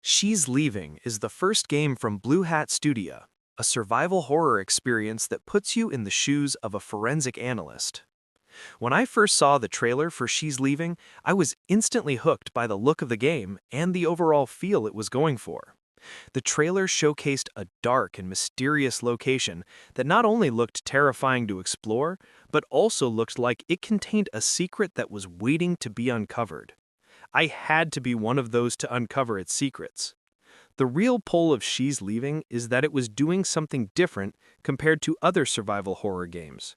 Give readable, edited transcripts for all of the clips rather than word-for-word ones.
She's Leaving is the first game from Blue Hat Studio, a survival horror experience that puts you in the shoes of a forensic analyst. When I first saw the trailer for She's Leaving, I was instantly hooked by the look of the game and the overall feel it was going for. The trailer showcased a dark and mysterious location that not only looked terrifying to explore, but also looked like it contained a secret that was waiting to be uncovered. I had to be one of those to uncover its secrets. The real pull of She's Leaving is that it was doing something different compared to other survival horror games.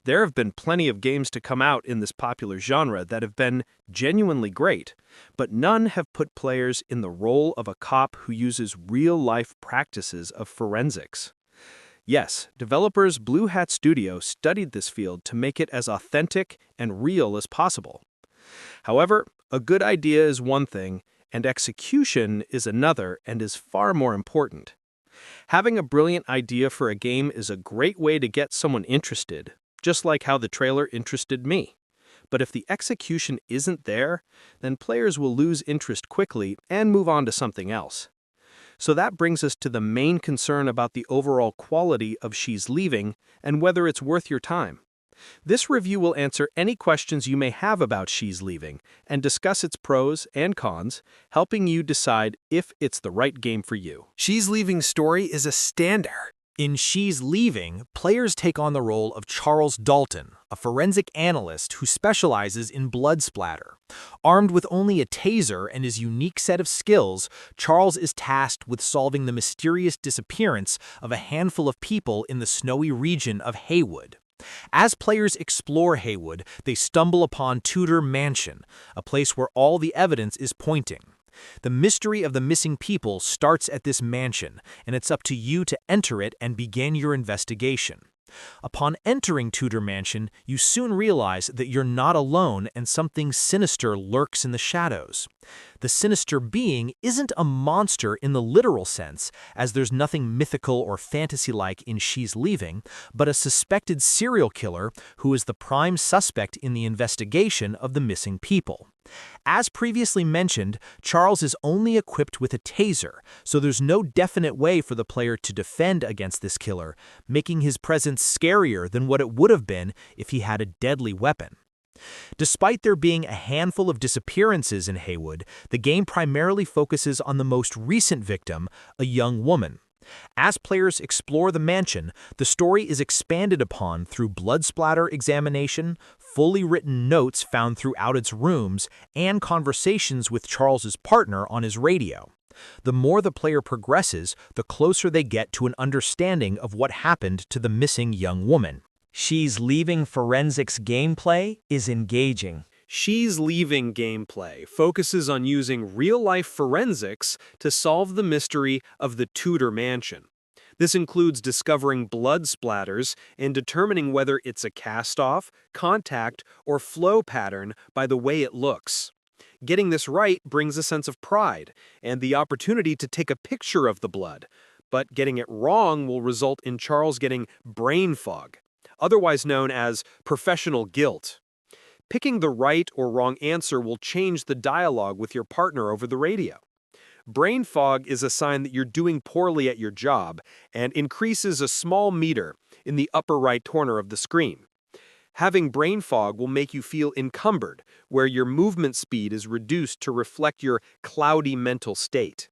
There have been plenty of games to come out in this popular genre that have been genuinely great, but none have put players in the role of a cop who uses real-life practices of forensics. Yes, developers Blue Hat Studio studied this field to make it as authentic and real as possible. However, a good idea is one thing, and execution is another and is far more important. Having a brilliant idea for a game is a great way to get someone interested, just like how the trailer interested me. But if the execution isn't there, then players will lose interest quickly and move on to something else. So that brings us to the main concern about the overall quality of She's Leaving and whether it's worth your time. This review will answer any questions you may have about She's Leaving and discuss its pros and cons, helping you decide if it's the right game for you. She's Leaving's story is a standout. In She's Leaving, players take on the role of Charles Dalton, a forensic analyst who specializes in blood splatter. Armed with only a taser and his unique set of skills, Charles is tasked with solving the mysterious disappearance of a handful of people in the snowy region of Haywood. As players explore Haywood, they stumble upon Tudor Mansion, a place where all the evidence is pointing. The mystery of the missing people starts at this mansion, and it's up to you to enter it and begin your investigation. Upon entering Tudor Mansion, you soon realize that you're not alone and something sinister lurks in the shadows. The sinister being isn't a monster in the literal sense, as there's nothing mythical or fantasy-like in She's Leaving, but a suspected serial killer who is the prime suspect in the investigation of the missing people. As previously mentioned, Charles is only equipped with a taser, so there's no definite way for the player to defend against this killer, making his presence scarier than what it would have been if he had a deadly weapon. Despite there being a handful of disappearances in Haywood, the game primarily focuses on the most recent victim, a young woman. As players explore the mansion, the story is expanded upon through blood splatter examination, fully written notes found throughout its rooms, and conversations with Charles's partner on his radio. The more the player progresses, the closer they get to an understanding of what happened to the missing young woman. She's Leaving forensics gameplay is engaging. She's Leaving gameplay focuses on using real-life forensics to solve the mystery of the Tudor Mansion. This includes discovering blood splatters and determining whether it's a cast-off, contact, or flow pattern by the way it looks. Getting this right brings a sense of pride and the opportunity to take a picture of the blood, but getting it wrong will result in Charles getting brain fog, otherwise known as professional guilt. Picking the right or wrong answer will change the dialogue with your partner over the radio. Brain fog is a sign that you're doing poorly at your job and increases a small meter in the upper right corner of the screen. Having brain fog will make you feel encumbered, where your movement speed is reduced to reflect your cloudy mental state.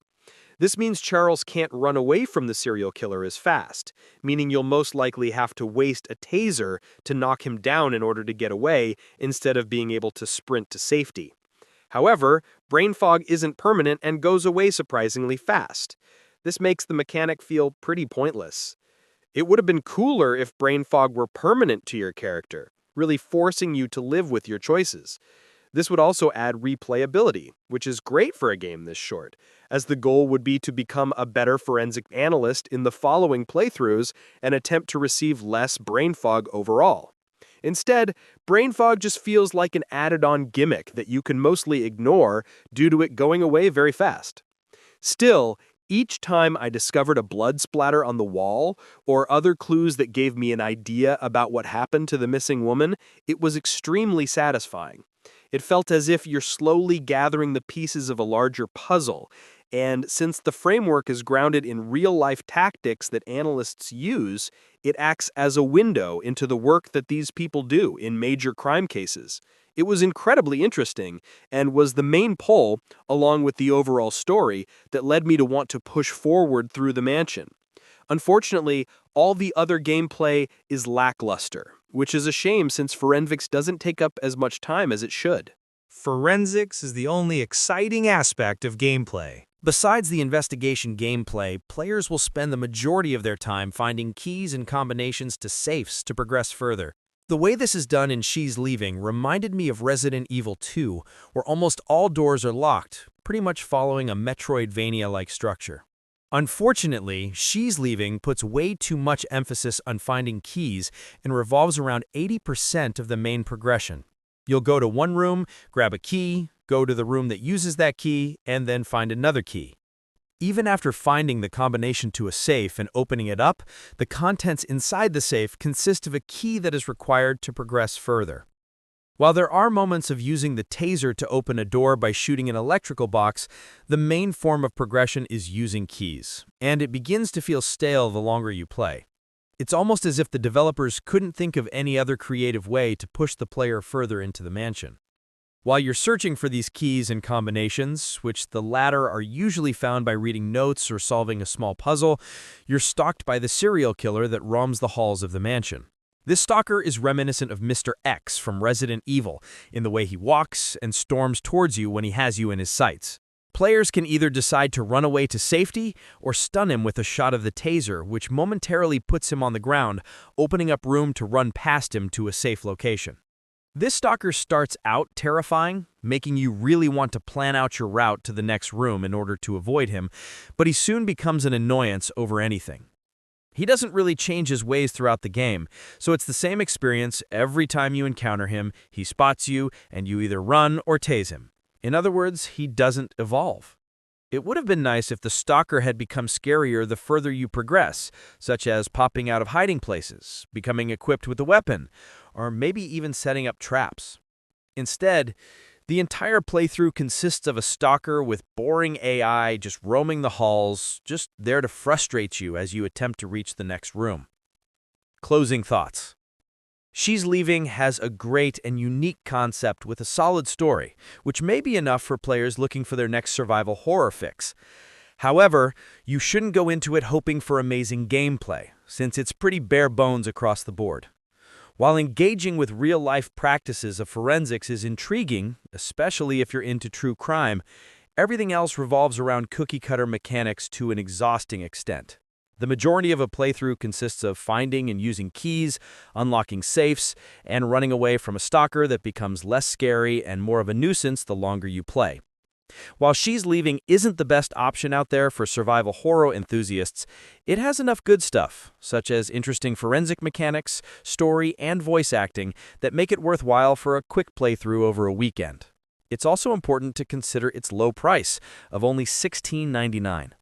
This means Charles can't run away from the serial killer as fast, meaning you'll most likely have to waste a taser to knock him down in order to get away instead of being able to sprint to safety. However, brain fog isn't permanent and goes away surprisingly fast. This makes the mechanic feel pretty pointless. It would have been cooler if brain fog were permanent to your character, really forcing you to live with your choices. This would also add replayability, which is great for a game this short, as the goal would be to become a better forensic analyst in the following playthroughs and attempt to receive less brain fog overall. Instead, brain fog just feels like an added-on gimmick that you can mostly ignore due to it going away very fast. Still, each time I discovered a blood splatter on the wall or other clues that gave me an idea about what happened to the missing woman, it was extremely satisfying. It felt as if you're slowly gathering the pieces of a larger puzzle, And since the framework is grounded in real-life tactics that analysts use, it acts as a window into the work that these people do in major crime cases. It was incredibly interesting and was the main pull, along with the overall story, that led me to want to push forward through the mansion. Unfortunately, all the other gameplay is lackluster, which is a shame since forensics doesn't take up as much time as it should. Forensics is the only exciting aspect of gameplay. Besides the investigation gameplay, players will spend the majority of their time finding keys and combinations to safes to progress further. The way this is done in She's Leaving reminded me of Resident Evil 2, where almost all doors are locked, pretty much following a Metroidvania-like structure. Unfortunately, She's Leaving puts way too much emphasis on finding keys and revolves around 80% of the main progression. You'll go to one room, grab a key, go to the room that uses that key, and then find another key. Even after finding the combination to a safe and opening it up, the contents inside the safe consist of a key that is required to progress further. While there are moments of using the taser to open a door by shooting an electrical box, the main form of progression is using keys, and it begins to feel stale the longer you play. It's almost as if the developers couldn't think of any other creative way to push the player further into the mansion. While you're searching for these keys and combinations, which the latter are usually found by reading notes or solving a small puzzle, you're stalked by the serial killer that roams the halls of the mansion. This stalker is reminiscent of Mr. X from Resident Evil in the way he walks and storms towards you when he has you in his sights. Players can either decide to run away to safety or stun him with a shot of the taser, which momentarily puts him on the ground, opening up room to run past him to a safe location. This stalker starts out terrifying, making you really want to plan out your route to the next room in order to avoid him, but he soon becomes an annoyance over anything. He doesn't really change his ways throughout the game, so it's the same experience every time you encounter him. He spots you, and you either run or tase him. In other words, he doesn't evolve. It would have been nice if the stalker had become scarier the further you progress, such as popping out of hiding places, becoming equipped with a weapon, or maybe even setting up traps. Instead, the entire playthrough consists of a stalker with boring AI just roaming the halls, just there to frustrate you as you attempt to reach the next room. Closing thoughts. She's Leaving has a great and unique concept with a solid story, which may be enough for players looking for their next survival horror fix. However, you shouldn't go into it hoping for amazing gameplay, since it's pretty bare bones across the board. While engaging with real-life practices of forensics is intriguing, especially if you're into true crime, everything else revolves around cookie-cutter mechanics to an exhausting extent. The majority of a playthrough consists of finding and using keys, unlocking safes, and running away from a stalker that becomes less scary and more of a nuisance the longer you play. While She's Leaving isn't the best option out there for survival horror enthusiasts, it has enough good stuff, such as interesting forensic mechanics, story, and voice acting that make it worthwhile for a quick playthrough over a weekend. It's also important to consider its low price of only $16.99.